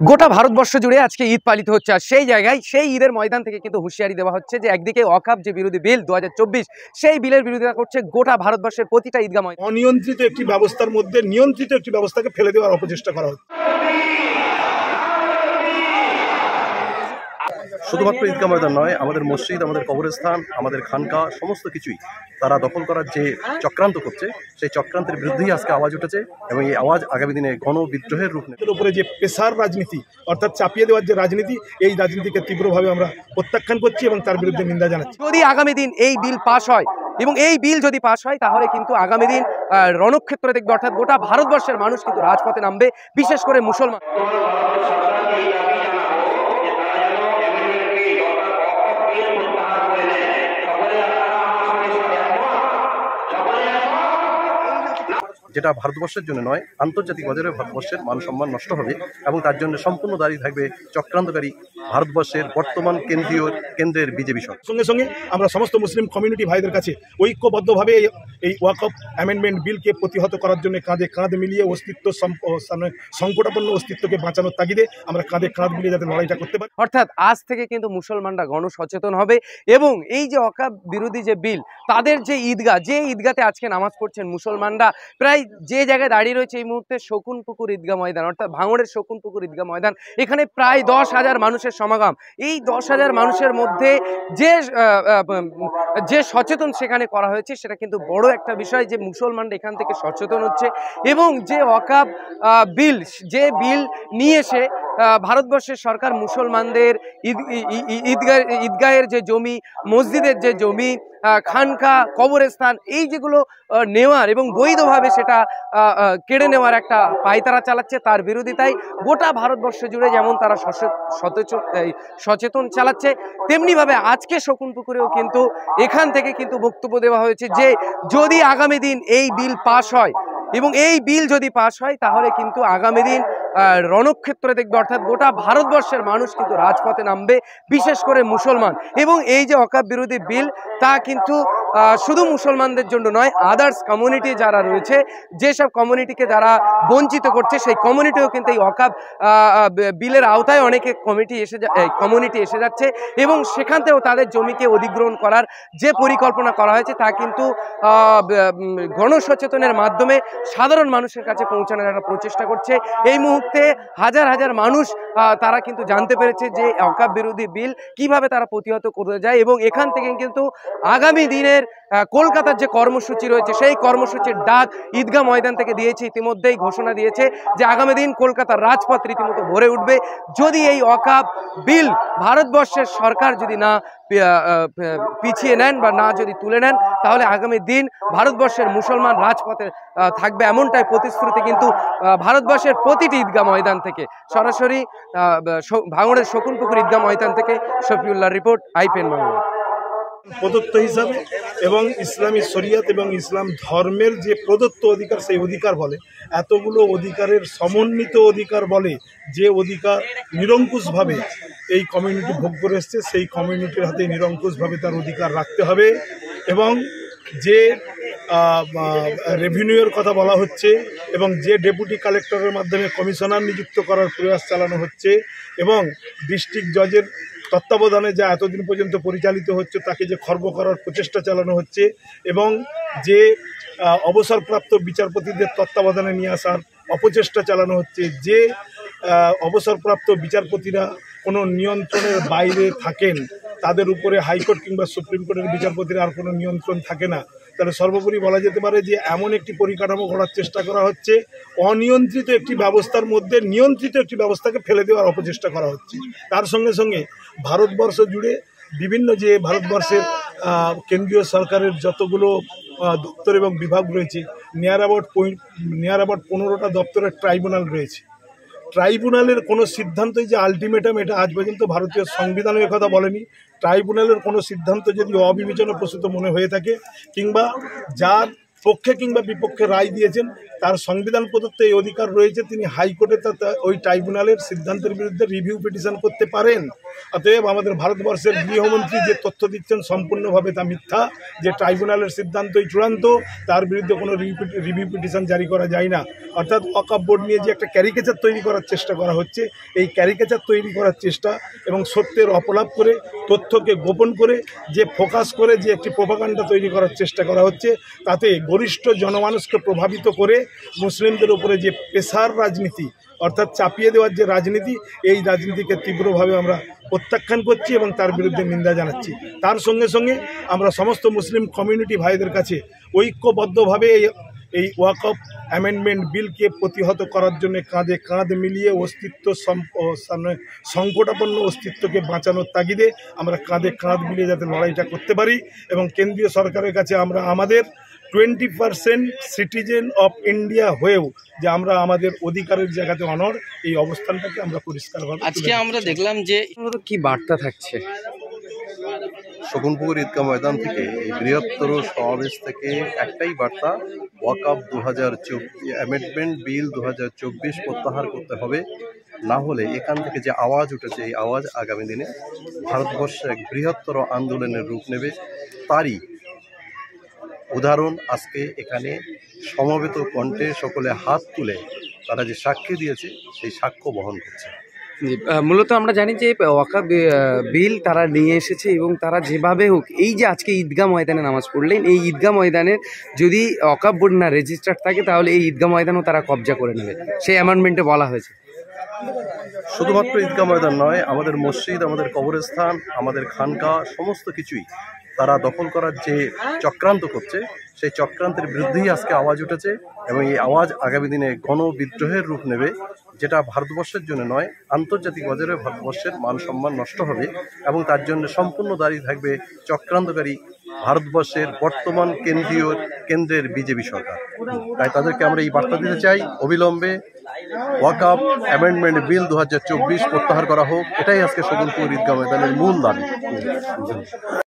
গোটা ভারতবর্ষ জুড়ে আজকে ঈদ পালিত হচ্ছে, আর সেই জায়গায় সেই ঈদের ময়দান থেকে কিন্তু হুঁশিয়ারি দেওয়া হচ্ছে যে একদিকে ওয়াকফ যে বিরোধী বিল 2024 সেই বিলের বিরোধিতা করছে গোটা ভারতবর্ষের প্রতিটা ঈদগাহ ময়দান। অনিয়ন্ত্রিত একটি ব্যবস্থার মধ্যে নিয়ন্ত্রিত একটি ব্যবস্থাকে ফেলে দেওয়ার অপচেষ্টা করা হচ্ছে। শুধুমাত্র ঈদগাহ ময়দান নয়, আমাদের মসজিদ, আমাদের কবরস্থান, আমাদের খানকা, সমস্ত কিছুই তারা দখল করার যে চক্রান্ত করছে, সেই চক্রান্তের বিরুদ্ধেই আজকে আওয়াজ উঠেছে এবং এই আওয়াজ আগামী দিনে গণবিদ্রোহের রূপ নেবে। এর উপরে যে পেশার রাজনীতি অর্থাৎ চাপিয়ে দেওয়ার যে রাজনীতি, এই রাজনীতিকে তীব্রভাবে আমরা প্রত্যাখ্যান করছি এবং তার বিরুদ্ধে নিন্দা জানাচ্ছি। যদি আগামী দিন এই বিল পাস হয় এবং এই বিল যদি পাস হয় তাহলে কিন্তু আগামী দিন রণক্ষেত্র দেখবে, অর্থাৎ গোটা ভারতবর্ষের মানুষ কিন্তু রাজপথে নামবে, বিশেষ করে মুসলমান। যেটা ভারতবর্ষের জন্য নয়, আন্তর্জাতিক বাজারে ভারতবর্ষের মান সম্মান নষ্ট হবে এবং তার জন্য সম্পূর্ণ দাঁড়িয়ে থাকবে চক্রান্তকারী ভারতবর্ষের বর্তমান কেন্দ্রের বিজেপি সরকার। সঙ্গে সঙ্গে আমরা সমস্ত মুসলিম কমিউনিটি ভাইদের কাছে ঐক্যবদ্ধভাবে এই ওয়াকফ অ্যামেন্ডমেন্ট বিলকে প্রতিহত করার জন্য কাঁধে কাঁধ মিলিয়ে সংকটাপন্ন অস্তিত্বকে বাঁচানোর তাগিদে আমরা কাঁধে কাঁধ মিলিয়ে যাতে লড়াইটা করতে পারি। অর্থাৎ আজ থেকে কিন্তু মুসলমানরা গণসচেতন হবে এবং এই যে ওয়াকফ বিরোধী যে বিল, তাদের যে ঈদগাহ, যে ঈদগাতে আজকে নামাজ পড়ছেন মুসলমানরা, প্রায় যে জায়গায় দাঁড়িয়ে রয়েছে এই মুহূর্তে শকুনপুকুর ঈদগাহ ময়দান, অর্থাৎ ভাঙড়ের শকুনপুকুর ঈদগাহ ময়দান, এখানে প্রায় 10,000 মানুষের সমাগম। এই 10,000 মানুষের মধ্যে যে সচেতন সেখানে করা হয়েছে, সেটা কিন্তু বড় একটা বিষয় যে মুসলমানরা এখান থেকে সচেতন হচ্ছে এবং যে ওয়াকফ বিল, যে বিল নিয়ে এসে ভারতবর্ষের সরকার মুসলমানদের ঈদগাহের যে জমি, মসজিদের যে জমি, খানকা, কবরস্থান, এই যেগুলো নেওয়ার এবং বৈধভাবে সেটা কেড়ে নেওয়ার একটা পায়তারা চালাচ্ছে, তার বিরোধিতায় গোটা ভারতবর্ষ জুড়ে যেমন তারা সচেতন চালাচ্ছে, তেমনিভাবে আজকে শকুনপুকুরেও কিন্তু এখান থেকে কিন্তু বক্তব্য দেওয়া হয়েছে যে যদি আগামী দিন এই বিল পাস হয় এবং এই বিল যদি পাস হয় তাহলে কিন্তু আগামী দিন রণক্ষেত্রে দেখবে, অর্থাৎ গোটা ভারতবর্ষের মানুষ কিন্তু রাজপথে নামবে, বিশেষ করে মুসলমান। এবং এই যে ওয়াকফ বিরোধী বিল, তা কিন্তু শুধু মুসলমানদের জন্য নয়, আদার্স কমিউনিটি যারা রয়েছে, যেসব কমিউনিটিকে যারা বঞ্চিত করছে, সেই কমিউনিটিও কিন্তু এই ওয়াকফ বিলের আওতায় অনেকে কমিউনিটি এসে যাচ্ছে এবং সেখান থেকেও তাদের জমিকে অধিগ্রহণ করার যে পরিকল্পনা করা হয়েছে তা কিন্তু গণসচেতনের মাধ্যমে সাধারণ মানুষের কাছে পৌঁছানোর একটা প্রচেষ্টা করছে। এই মুহূর্তে হাজার হাজার মানুষ তারা কিন্তু জানতে পেরেছে যে ওয়াকফ বিরোধী বিল কিভাবে তারা প্রতিহত করতে যায় এবং এখান থেকে কিন্তু আগামী দিনের কলকাতার যে কর্মসূচি রয়েছে, সেই কর্মসূচির ডাক ঈদগাহ ময়দান থেকে দিয়েছে, ইতিমধ্যেই ঘোষণা দিয়েছে যে আগামী দিন কলকাতার রাজপথ রীতিমতো ভরে উঠবে। যদি এই ওয়াকফ বিল ভারতবর্ষের সরকার যদি না পিছিয়ে নেন বা না যদি তুলে নেন, তাহলে আগামী দিন ভারতবর্ষের মুসলমান রাজপথে থাকবে, এমনটাই প্রতিশ্রুতি কিন্তু ভারতবর্ষের প্রতিটি ঈদগাহ ময়দান থেকে। সরাসরি ভাঙড়ের শকুনপুকুর ঈদগাহ ময়দান থেকে শফিউল্লাহ রিপোর্ট, IPN বাংলা। প্রদত্ত হিসাবে এবং ইসলামী শরিয়ত এবং ইসলাম ধর্মের যে প্রদত্ত অধিকার, সেই অধিকার বলে, এতগুলো অধিকারের সমন্বিত অধিকার বলে, যে অধিকার নিরঙ্কুশভাবে এই কমিউনিটি ভোগ করে এসছে, সেই কমিউনিটির হাতে নিরঙ্কুশভাবে তার অধিকার রাখতে হবে। এবং যে রেভিনিউয়ের কথা বলা হচ্ছে এবং যে ডেপুটি কালেক্টরের মাধ্যমে কমিশনার নিযুক্ত করার প্রয়াস চালানো হচ্ছে এবং ডিস্ট্রিক্ট জজের তত্ত্বাবধানে যা এতদিন পর্যন্ত পরিচালিত হচ্ছে তাকে যে খর্ব করার প্রচেষ্টা চালানো হচ্ছে এবং যে অবসরপ্রাপ্ত বিচারপতিদের তত্ত্বাবধানে নিয়ে আসার অপচেষ্টা চালানো হচ্ছে, যে অবসরপ্রাপ্ত বিচারপতিরা কোনো নিয়ন্ত্রণের বাইরে থাকেন, তাদের উপরে হাইকোর্ট কিংবা সুপ্রিম কোর্টের বিচারপতিরা আর কোনো নিয়ন্ত্রণ থাকে না, তাহলে সর্বোপরি বলা যেতে পারে যে এমন একটি পরিকাঠামো গড়ার চেষ্টা করা হচ্ছে, অনিয়ন্ত্রিত একটি ব্যবস্থার মধ্যে নিয়ন্ত্রিত একটি ব্যবস্থাকে ফেলে দেওয়ার অপচেষ্টা করা হচ্ছে। তার সঙ্গে সঙ্গে ভারতবর্ষ জুড়ে বিভিন্ন যে ভারতবর্ষের কেন্দ্রীয় সরকারের যতগুলো দপ্তর এবং বিভাগ রয়েছে, নিয়ার অ্যাবাউট 15টা দপ্তরের ট্রাইব্যুনাল রয়েছে। ট্রাইব্যুনালের কোনো সিদ্ধান্তই যে আলটিমেটাম, এটা আজ পর্যন্ত ভারতীয় সংবিধানও একথা বলেনি। ট্রাইব্যুনালের কোনো সিদ্ধান্ত যদি অবিবেচনাপ্রসূত মনে হয়ে থাকে কিংবা যার পক্ষে কিংবা বিপক্ষে রায় দিয়েছেন তার সংবিধান প্রদত্ত এই অধিকার রয়েছে, তিনি হাইকোর্টে ওই ট্রাইব্যুনালের সিদ্ধান্তের বিরুদ্ধে রিভিউ পিটিশন করতে পারেন। অতএব আমাদের ভারতবর্ষের গৃহমন্ত্রী যে তথ্য দিচ্ছেন সম্পূর্ণভাবে তা মিথ্যা, যে ট্রাইব্যুনালের সিদ্ধান্তই চূড়ান্ত, তার বিরুদ্ধে কোনো রিভিউ পিটিশন জারি করা যায় না। অর্থাৎ ওয়াকফ বোর্ড নিয়ে যে একটা ক্যারিকেচার তৈরি করার চেষ্টা করা হচ্ছে, এই ক্যারিকেচার তৈরি করার চেষ্টা এবং সত্যের অপলাপ করে, তথ্যকে গোপন করে, যে ফোকাস করে যে একটি প্রোপাগান্ডা তৈরি করার চেষ্টা করা হচ্ছে, তাতে গরিষ্ঠ জনমানুষকে প্রভাবিত করে মুসলিমদের উপরে যে পেশার রাজনীতি, অর্থাৎ চাপিয়ে দেওয়ার যে রাজনীতি, এই রাজনীতিকে তীব্রভাবে আমরা প্রত্যাখ্যান করছি এবং তার বিরুদ্ধে নিন্দা জানাচ্ছি। তার সঙ্গে সঙ্গে আমরা সমস্ত মুসলিম কমিউনিটি ভাইদের কাছে ঐক্যবদ্ধভাবে এই ওয়াকফ অ্যামেন্ডমেন্ট বিলকে প্রতিহত করার জন্য কাঁধে কাঁধ মিলিয়ে সংকটাপন্ন অস্তিত্বকে বাঁচানোর তাগিদে আমরা কাঁধে কাঁধ মিলিয়ে যাতে লড়াইটা করতে পারি এবং কেন্দ্রীয় সরকারের কাছে আমরা আমাদের 20% সিটিজেন অফ ইন্ডিয়া হয়েও যে আমরা আমাদের অধিকারের জায়গাতে অনড়, এই অবস্থানটাকে আমরা পরিষ্কারভাবে আজকে আমরা দেখলাম যে কি বার্তা থাকছে শকুনপুকুর ঈদগাহ ময়দান থেকে এই বৃহত্তর সমাবেশ থেকে একটাই বার্তা, ওয়াকফ 2024 অ্যামেন্ডমেন্ট বিল 2024 প্রত্যাহার করতে হবে। না হলে এখান থেকে যে আওয়াজ উঠেছে, এই আওয়াজ আগামী দিনে ভারতবর্ষে এক বৃহত্তর আন্দোলনের রূপ নেবে। তারই উদাহরণ আজকে এখানে সমবেত কণ্ঠে সকলে হাত তুলে তারা যে সাক্ষ্য দিয়েছে, সেই সাক্ষ্য বহন করছে। মূলত আমরা জানি যে ওয়াকফ বিল তারা নিয়ে এসেছে এবং তারা যেভাবে হোক, এই যে আজকে ঈদগাহ ময়দানে নামাজ পড়লেন, এই ঈদগাহ ময়দানের যদি ওয়াকফ বোর্ড না রেজিস্টার্ড থাকে তাহলে এই ঈদগাহ ময়দানও তারা কবজা করে নেবে, সেই অ্যামেন্ডমেন্টে বলা হয়েছে। শুধুমাত্র ঈদগাহ ময়দান নয়, আমাদের মসজিদ, আমাদের কবরস্থান, আমাদের খানকা, সমস্ত কিছুই তারা দখল করার যে চক্রান্ত করছে, সেই চক্রান্তের বিরুদ্ধেই আজকে আওয়াজ উঠেছে এবং এই আওয়াজ আগামী দিনে গণবিদ্রোহের রূপ নেবে, যেটা ভারতবর্ষের জন্য নয়, আন্তর্জাতিক বাজারে ভারতবর্ষের মান সম্মান নষ্ট হবে এবং তার জন্য সম্পূর্ণ দাঁড়িয়ে থাকবে চক্রান্তকারী ভারতবর্ষের বর্তমান কেন্দ্রের বিজেপি সরকার। তাই তাদেরকে আমরা এই বার্তা দিতে চাই, অবিলম্বে ওয়াকফ অ্যামেন্ডমেন্ট বিল 2024 প্রত্যাহার করা হোক। এটাই আজকে শকুনপুকুর ঈদগাহ ময়দানের মূল দাবি।